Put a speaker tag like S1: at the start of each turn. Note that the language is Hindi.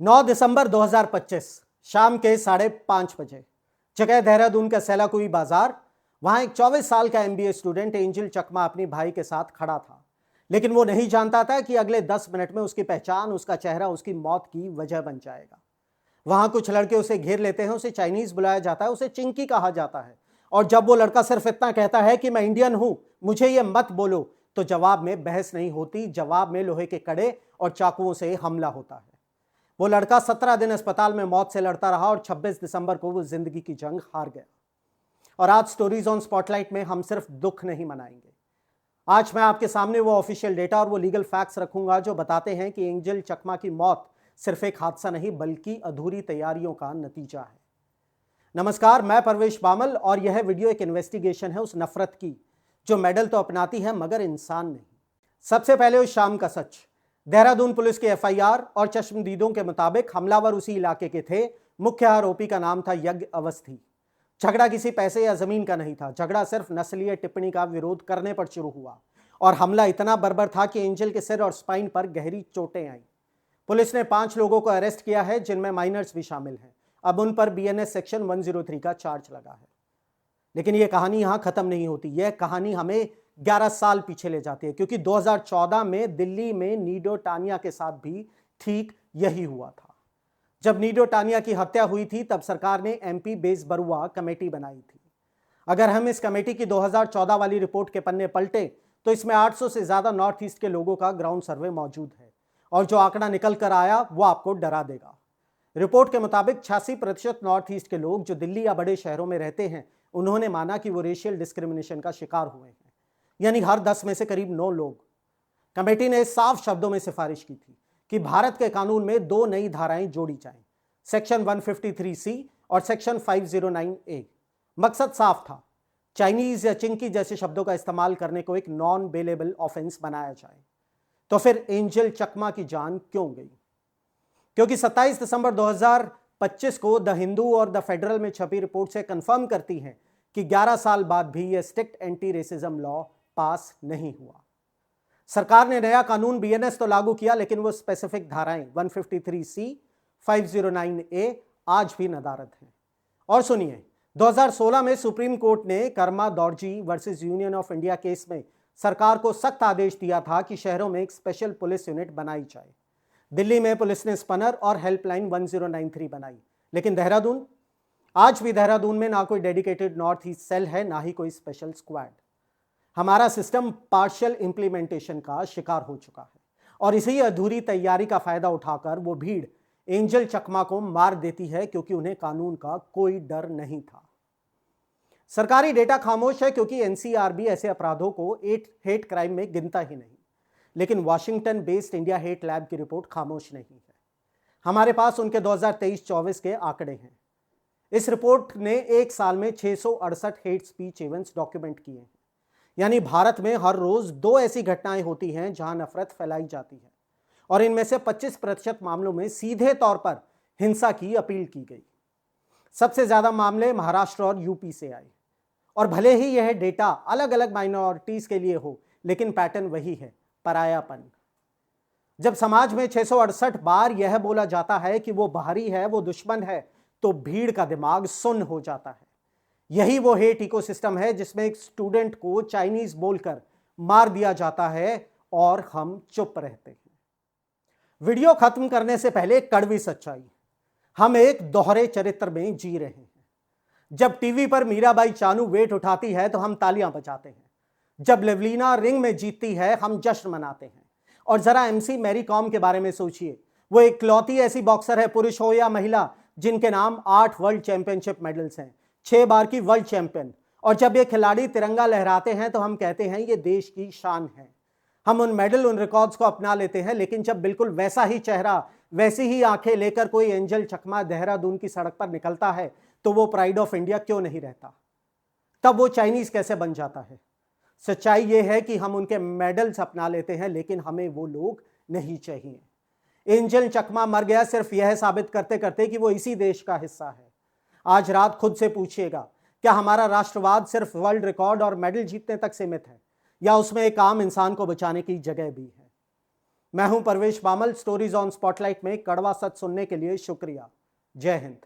S1: 9 दिसंबर 2025 शाम के 5:30 बजे, जगह देहरादून का सेलाकुई बाजार। वहां एक 24 साल का एमबीए स्टूडेंट एंजल चकमा अपने भाई के साथ खड़ा था, लेकिन वो नहीं जानता था कि अगले 10 मिनट में उसकी पहचान, उसका चेहरा उसकी मौत की वजह बन जाएगा। वहां कुछ लड़के उसे घेर लेते हैं, उसे चाइनीज बुलाया जाता है, उसे चिंकी कहा जाता है। और जब वो लड़का सिर्फ इतना कहता है कि मैं इंडियन हूं, मुझे ये मत बोलो, तो जवाब में बहस नहीं होती, जवाब में लोहे के कड़े और चाकुओं से हमला होता है। वो लड़का 17 दिन अस्पताल में मौत से लड़ता रहा और 26 दिसंबर को वो जिंदगी की जंग हार गया। और आज स्टोरीज ऑन स्पॉटलाइट में हम सिर्फ दुख नहीं मनाएंगे। आज मैं आपके सामने वो ऑफिशियल डेटा और वो लीगल फैक्ट्स रखूंगा जो बताते हैं कि एंजल चकमा की मौत सिर्फ एक हादसा नहीं बल्कि अधूरी तैयारियों का नतीजा है। नमस्कार, मैं परवेश बामल और यह वीडियो एक इन्वेस्टिगेशन है उस नफरत की जो मेडल तो अपनाती है मगर इंसान नहीं। सबसे पहले उस शाम का सच। देहरादून पुलिस के एफआईआर और चश्मदीदों के मुताबिक हमलावर उसी इलाके के थे। मुख्य आरोपी का नाम था यज्ञ अवस्थी। झगड़ा किसी पैसे या जमीन का नहीं था, झगड़ा सिर्फ नस्लीय टिप्पणी का विरोध करने पर शुरू हुआ और हमला इतना बर्बर था कि एंजल के सिर और स्पाइन पर गहरी चोटें आईं। पुलिस ने 5 लोगों को अरेस्ट किया है, जिनमें माइनर्स भी शामिल हैं। अब उन पर बीएनएस सेक्शन 103 का चार्ज लगा है। लेकिन यह कहानी यहां खत्म नहीं होती। यह कहानी हमें 11 साल पीछे ले जाती है, क्योंकि 2014 में दिल्ली में नीडो टानिया के साथ भी ठीक यही हुआ था। जब नीडो टानिया की हत्या हुई थी तब सरकार ने एमपी बेस बरुआ कमेटी बनाई थी। अगर हम इस कमेटी की 2014 वाली रिपोर्ट के पन्ने पलटे तो इसमें 800 से ज्यादा नॉर्थ ईस्ट के लोगों का ग्राउंड सर्वे मौजूद है और जो आंकड़ा निकल कर आया वो आपको डरा देगा। रिपोर्ट के मुताबिक 86% नॉर्थ ईस्ट के लोग जो दिल्ली या बड़े शहरों में रहते हैं, उन्होंने माना कि वो रेशियल डिस्क्रिमिनेशन का शिकार हुए हैं, यानी हर 10 में से करीब 9 लोग। कमेटी ने साफ शब्दों में सिफारिश की थी कि भारत के कानून में 2 नई धाराएं जोड़ी जाएं, सेक्शन 153C और सेक्शन 509A। मकसद साफ था, चाइनीज या चिंकी जैसे शब्दों का इस्तेमाल करने को एक नॉन बेलेबल ऑफेंस बनाया जाए। तो फिर एंजल चकमा की जान क्यों गई? क्योंकि 27 दिसंबर 2025 को द हिंदू और द फेडरल में छपी रिपोर्ट से कंफर्म करती है कि 11 साल बाद भी यह स्ट्रिक्ट एंटी रेसिज्म लॉ पास नहीं हुआ। सरकार ने नया कानून बीएनएस तो लागू किया, लेकिन वो स्पेसिफिक धाराएं 153C, 509A आज भी नदारद हैं। और सुनिए, 2016 में सुप्रीम कोर्ट ने Karma Dorji versus union of India case में सरकार को सख्त आदेश दिया था कि शहरों में एक स्पेशल पुलिस यूनिट बनाई जाए। दिल्ली में पुलिस ने स्पनर और हेल्पलाइन 1093 बनाई, लेकिन देहरादून, आज भी देहरादून में ना कोई डेडिकेटेड नॉर्थ ईस्ट सेल है, ना ही कोई स्पेशल स्क्वाड। हमारा सिस्टम पार्शियल इंप्लीमेंटेशन का शिकार हो चुका है और इसी अधूरी तैयारी का फायदा उठाकर वो भीड़ एंजल चकमा को मार देती है, क्योंकि उन्हें कानून का कोई डर नहीं था। सरकारी डेटा खामोश है क्योंकि एनसीआरबी ऐसे अपराधों को हेट क्राइम में गिनता ही नहीं, लेकिन Washington based India hate lab की रिपोर्ट खामोश नहीं है। हमारे पास उनके 2023-24 के आंकड़े हैं। इस रिपोर्ट ने एक साल में 668 हेट स्पीच इवेंट्स डॉक्यूमेंट किए हैं, यानी भारत में हर रोज 2 ऐसी घटनाएं होती हैं जहां नफरत फैलाई जाती है और इनमें से 25% मामलों में सीधे तौर पर हिंसा की अपील की गई। सबसे ज्यादा मामले महाराष्ट्र और यूपी से आए और भले ही यह डेटा अलग अलग माइनॉरिटीज के लिए हो, लेकिन पैटर्न वही है, परायापन। जब समाज में 668 बार यह बोला जाता है कि वो बाहरी है, वो दुश्मन है, तो भीड़ का दिमाग सुन्न हो जाता है। यही वो हेट इकोसिस्टम है जिसमें एक स्टूडेंट को चाइनीज बोलकर मार दिया जाता है और हम चुप रहते हैं। वीडियो खत्म करने से पहले कड़वी सच्चाई, हम एक दोहरे चरित्र में जी रहे हैं। जब टीवी पर मीराबाई चानू वेट उठाती है तो हम तालियां बजाते हैं, जब लेवलिना रिंग में जीतती है हम जश्न मनाते हैं। और जरा एमसी मैरी कॉम के बारे में सोचिए, वो इकलौती ऐसी बॉक्सर है, पुरुष हो या महिला, जिनके नाम 8 वर्ल्ड चैंपियनशिप मेडल्स हैं, 6 बार की वर्ल्ड चैंपियन। और जब ये खिलाड़ी तिरंगा लहराते हैं तो हम कहते हैं ये देश की शान है। हम उन मेडल, उन रिकॉर्ड्स को अपना लेते हैं, लेकिन जब बिल्कुल वैसा ही चेहरा, वैसी ही आंखें लेकर कोई एंजल चकमा देहरादून की सड़क पर निकलता है तो वो प्राइड ऑफ इंडिया क्यों नहीं रहता? तब वो चाइनीज कैसे बन जाता है? सच्चाई ये है कि हम उनके मेडल्स अपना लेते हैं, लेकिन हमें वो लोग नहीं चाहिए। एंजल चकमा मर गया सिर्फ यह साबित करते करते कि वो इसी देश का हिस्सा है। आज रात खुद से पूछिएगा, क्या हमारा राष्ट्रवाद सिर्फ वर्ल्ड रिकॉर्ड और मेडल जीतने तक सीमित है, या उसमें एक आम इंसान को बचाने की जगह भी है? मैं हूं परवेश बामल। स्टोरीज ऑन स्पॉटलाइट में कड़वा सच सुनने के लिए शुक्रिया। जय हिंद।